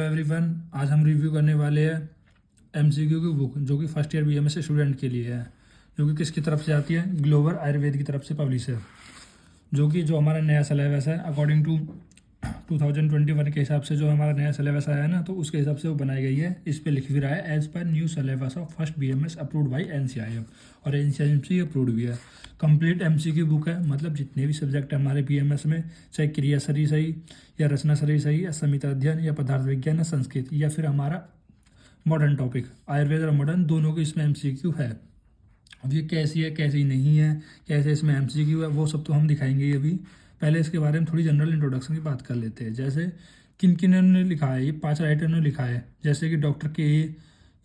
Hello everyone, आज हम review करने वाले हैं एमसीक्यू की बुक जो कि फर्स्ट ईयर बीएमएस स्टूडेंट के लिए है, जो कि किसकी तरफ से आती है, ग्लोबल आयुर्वेद की तरफ से पब्लिश है। जो हमारा नया सिलेबस है अकॉर्डिंग टू 2021 के हिसाब से जो हमारा नया सिलेबस आया है ना, तो उसके हिसाब से वो बनाई गई है। इस पे लिख भी रहा है एज पर new syllabus of first BMS approved by NCIM, और एनसीआईएम अप्रूव्ड भी है। कंप्लीट एमसीक्यू बुक है, मतलब जितने भी सब्जेक्ट है हमारे बीएमएस में, चाहे क्रिया शरीर सही या रचना शरीर सही या संहिता अध्ययन या पदार्थ विज्ञान या संस्कृत या फिर हमारा मॉडर्न टॉपिक आयुर्वेद और मॉडर्न दोनों के इसमें एमसीक्यू है। अब ये कैसी है कैसी नहीं है, कैसे इसमें एमसीक्यू है, वो सब तो हम दिखाएंगे अभी। पहले इसके बारे में थोड़ी जनरल इंट्रोडक्शन की बात कर लेते हैं। जैसे किन किन ने लिखा है, ये 5 राइटर ने लिखा है। जैसे कि डॉक्टर के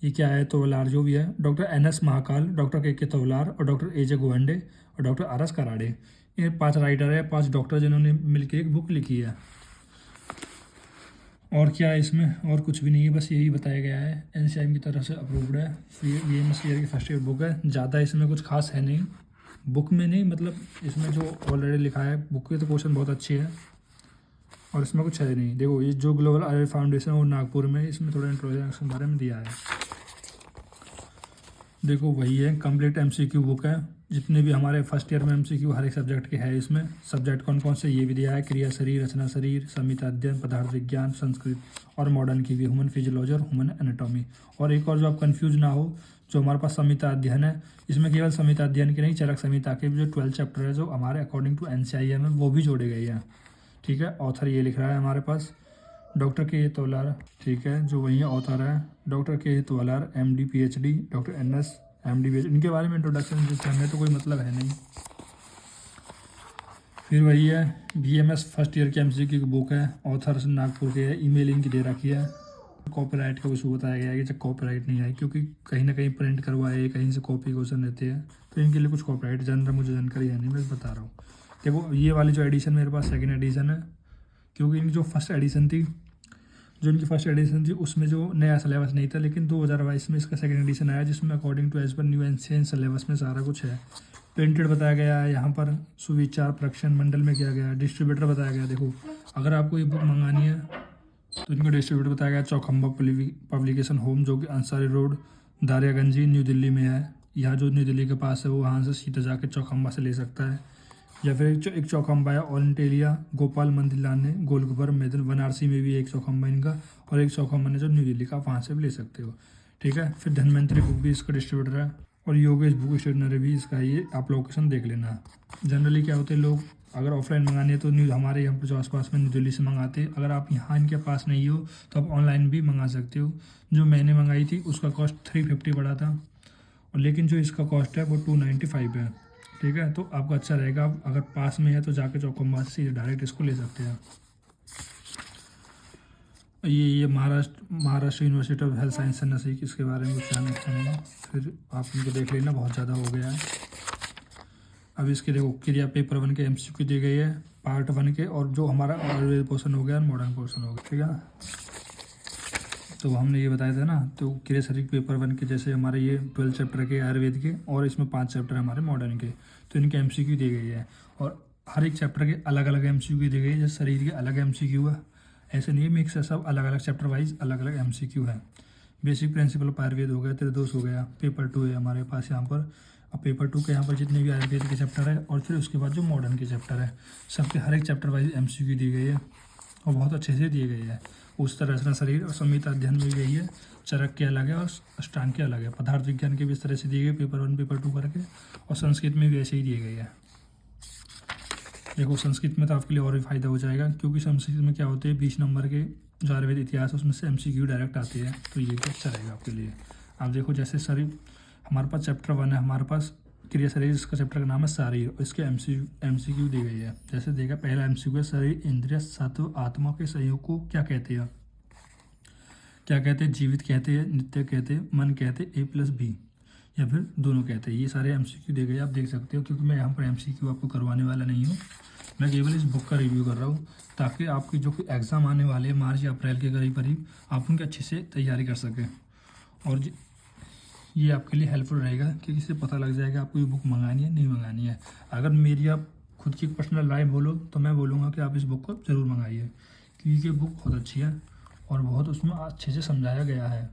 ये क्या है तोवलार जो भी है, डॉक्टर एनएस महाकाल, डॉक्टर के तोवलार और डॉक्टर एजे गोवंडे और डॉक्टर आरएस कराड़े। ये 5 राइटर है, 5 डॉक्टर जिन्होंने मिलकर एक बुक लिखी है। और क्या है इसमें, और कुछ भी नहीं है, बस यही बताया गया है। एनसीआईएम की तरफ से अप्रूव्ड है। बीएमएस ईयर की फर्स्ट ईयर बुक है। ज़्यादा इसमें कुछ खास है नहीं, बुक में नहीं, मतलब इसमें जो ऑलरेडी लिखा है बुक के तो क्वेश्चन बहुत अच्छे हैं और इसमें कुछ है नहीं। देखो ये जो ग्लोबल आयुर्वेद फाउंडेशन और नागपुर में, इसमें थोड़ा इंट्रोडक्शन बारे में दिया है। देखो वही है, कंप्लीट एमसीक्यू बुक है। जितने भी हमारे फर्स्ट ईयर में एमसीक्यू हर एक सब्जेक्ट के है। इसमें सब्जेक्ट कौन कौन से ये भी दिया है, क्रिया शरीर, रचना शरीर, संहिता अध्ययन, पदार्थ विज्ञान, संस्कृत और मॉडर्न की भी, ह्यूमन फिजियोलॉजी और ह्यूमन एनाटॉमी। और एक और जो आप कंफ्यूज ना हो, जो हमारे पास संहिता अध्ययन है, इसमें केवल संहिता अध्ययन के नहीं, चरक संहिता के भी जो 12 चैप्टर है जो हमारे अकॉर्डिंग टू एनसीआईएम है वो भी जोड़े गए हैं। ठीक है, ऑथर ये लिख रहा है हमारे पास डॉक्टर के तोलार। ठीक है, जो वही ऑथर है डॉक्टर के तोलार, MD PhD, doctor NS MD PhD। इनके बारे में इंट्रोडक्शन जिससे हमें तो कोई मतलब है नहीं। फिर वही है BMS फर्स्ट ईयर की एमसीक्यू की बुक है, ऑथर नागपुर के है, ईमेल इनकी दे रखी है। कॉपीराइट का इशू बताया गया है कि जब कॉपीराइट नहीं आए, क्योंकि कहीं ना कहीं प्रिंट करवाए, कहीं से कॉपी क्वेश्चन रहते हैं, तो इनके लिए कुछ कॉपीराइट जनरल मुझे जानकारी है नहीं, मैं बता रहा हूँ। देखो ये वाली जो एडिशन मेरे पास सेकंड एडिशन है, क्योंकि इनकी जो फर्स्ट एडिशन थी, उसमें जो नया सिलेबस नहीं था, लेकिन 2022 में इसका सेकंड एडिशन आया, जिसमें अकॉर्डिंग टू एज पर न्यू एंशियन सिलेबस में सारा कुछ है। प्रिंटेड बताया गया है, यहाँ पर सुविचार प्रक्षण मंडल में किया गया है। डिस्ट्रीब्यूटर बताया गया है। देखो अगर आपको ये बुक मंगानी है तो इनका डिस्ट्रीब्यूटर बताया गया चौखंबा पब्लिकेशन होम, जो कि अंसारी रोड, दारियागंजी, न्यू दिल्ली में है। यहाँ जो न्यू दिल्ली के पास है वो वहाँ से सीधा जाके चौखंबा से ले सकता है, या फिर एक चौखंबा है ऑल इंटेलिया, गोपाल मंदिर लाने, गोलघर, मैदन, बनारसी में भी एक चौखंबा इनका, और एक चौखंबा ने जो न्यू दिल्ली का, वहाँ से भी ले सकते हो। ठीक है, फिर धन्वंतरी बुक भी इसका डिस्ट्रीब्यूटर है, और योगेश बुक स्टेशनरी भी इसका है। ये आप लोकेशन देख लेना। जनरली क्या होते हैं, लोग अगर ऑफलाइन मंगाने है तो न्यू हमारे यहाँ पर जो आसपास में न्यू दिल्ली से मंगाते हैं। अगर आप यहाँ इनके पास नहीं हो तो आप ऑनलाइन भी मंगा सकते हो। जो मैंने मंगाई थी उसका कॉस्ट 350 पड़ा था, और लेकिन जो इसका कॉस्ट है वो 295 है। ठीक है, तो आपका अच्छा रहेगा। आप अगर पास में है तो जाके चौखंबा से डायरेक्ट इसको ले सकते हैं। ये Maharashtra university of health science and nursing, इसके बारे में कुछ जानना चाहेंगे फिर आप इनको देख लेना, बहुत ज़्यादा हो गया है। अब इसके देखो क्रिया पेपर 1 के एमसीक्यू दी गई है, पार्ट 1 के, और जो हमारा आयुर्वेद पोर्शन हो गया, मॉडर्न पोर्शन हो गया। ठीक है, तो हमने ये बताया था ना, तो क्रिया शरीर पेपर 1 के जैसे हमारे ये 12 चैप्टर के आयुर्वेद के, और इसमें 5 चैप्टर हमारे मॉडर्न के, तो इनके एमसीक्यू दी गई है। और हर एक चैप्टर के अलग अलग एमसीक्यू दी गई है। जैसे शरीर के अलग एमसीक्यू है, ऐसे नहीं मिक्स है, सब अलग अलग चैप्टर वाइज अलग अलग एमसीक्यू है। बेसिक प्रिंसिपल ऑफ आयुर्वेद हो गया, त्रिदोष हो गया, पेपर 2 है हमारे पास यहाँ पर। अब पेपर 2 के यहाँ पर जितने भी आयुर्वेद के चैप्टर है, और फिर उसके बाद जो मॉडर्न के चैप्टर है, सबके हर एक चैप्टर वाइज एमसीक्यू दी गई है, और बहुत अच्छे से दिए गई है। उस तरह रचना शरीर और संहिता अध्ययन में गई है, चरक के अलग है और अष्टांग के अलग है। पदार्थ विज्ञान के भी इस तरह से दिए गए, पेपर 1 पेपर 2 करके, और संस्कृत में भी ऐसे ही दिए गई है। देखो संस्कृत में तो आपके लिए और भी फायदा हो जाएगा, क्योंकि संस्कृत में क्या होते हैं 20 नंबर के जो आयुर्वेद इतिहास है उसमें से एमसीक्यू डायरेक्ट आते हैं, तो ये भी अच्छा रहेगा आपके लिए। आप देखो जैसे शरीर हमारे पास चैप्टर 1 है, हमारे पास क्रिया शरीर, इसका चैप्टर का नाम है शरीर, और इसके एमसीक्यू दी गई है। जैसे देखा पहला एमसीक्यू है, शरीर इंद्रिय सत्व आत्मा के सहयोग को क्या कहते हैं, क्या कहते हैं, जीवित कहते हैं, नित्य कहते हैं, मन कहते हैं, A+B, या फिर दोनों कहते हैं। ये सारे एमसीक्यू दे गए, आप देख सकते हो। क्योंकि मैं यहाँ पर एमसीक्यू आपको करवाने वाला नहीं हूँ, मैं केवल इस बुक का रिव्यू कर रहा हूँ, ताकि आपकी जो कोई एग्ज़ाम आने वाले हैं मार्च या अप्रैल के करीब आप उनकी अच्छे से तैयारी कर सकें। और ये आपके लिए हेल्पफुल रहेगा, क्योंकि इससे पता लग जाएगा आपको ये बुक मंगानी है नहीं मंगानी है। अगर मेरी आप खुद की पर्सनल राय बोलो तो मैं बोलूँगा कि आप इस बुक को ज़रूर मंगाइए, क्योंकि ये बुक बहुत अच्छी है। और बहुत उसमें अच्छे से समझाया गया है।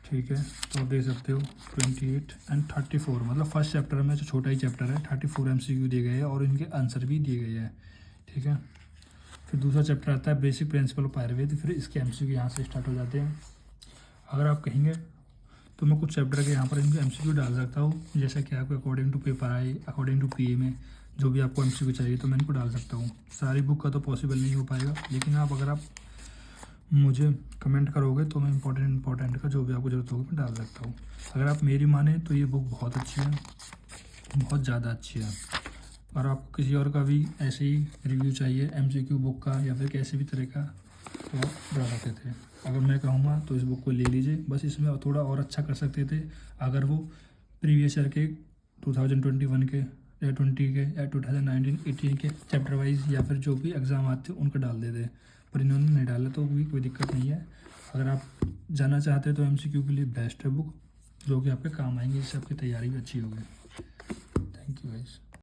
ठीक है, तो आप देख सकते हो 28 एंड 34, मतलब फर्स्ट चैप्टर में जो छोटा ही चैप्टर है 34 MCQ दिए गए हैं और इनके आंसर भी दिए गए हैं। ठीक है, फिर दूसरा चैप्टर आता है बेसिक प्रिंसिपल ऑफ आयुर्वेद, फिर इसके MCQ यहाँ से स्टार्ट हो जाते हैं। अगर आप कहेंगे तो मैं कुछ चैप्टर के यहाँ पर इनके MCQ डाल सकता हूँ, जैसा कि आपको अकॉर्डिंग टू पेपर आए, अकॉर्डिंग टू PA में जो भी आपको MCQ चाहिए तो मैं इनको डाल सकता हूँ। सारी बुक का तो पॉसिबल नहीं हो पाएगा, लेकिन अगर आप मुझे कमेंट करोगे तो मैं इंपॉर्टेंट का जो भी आपको ज़रूरत होगी मैं डाल सकता हूँ। अगर आप मेरी माने तो ये बुक बहुत अच्छी है, बहुत ज़्यादा अच्छी है। और आपको किसी और का भी ऐसे ही रिव्यू चाहिए MCQ बुक का या फिर कैसे भी तरह का, तो आप बता सकते थे। अगर मैं कहूँगा तो इस बुक को ले लीजिए, बस इसमें थोड़ा और अच्छा कर सकते थे अगर वो प्रीवियस ईयर के 2021 के या 20 के या 2019-18 के चैप्टर वाइज या फिर जो भी एग्ज़ाम आते उनको डाल देते, पर इन्होंने नहीं डाला तो भी कोई दिक्कत नहीं है। अगर आप जाना चाहते हैं तो MCQ के लिए बेस्ट है बुक, जो कि आपके काम आएंगे, जिससे आपकी तैयारी भी अच्छी होगी। Thank you guys.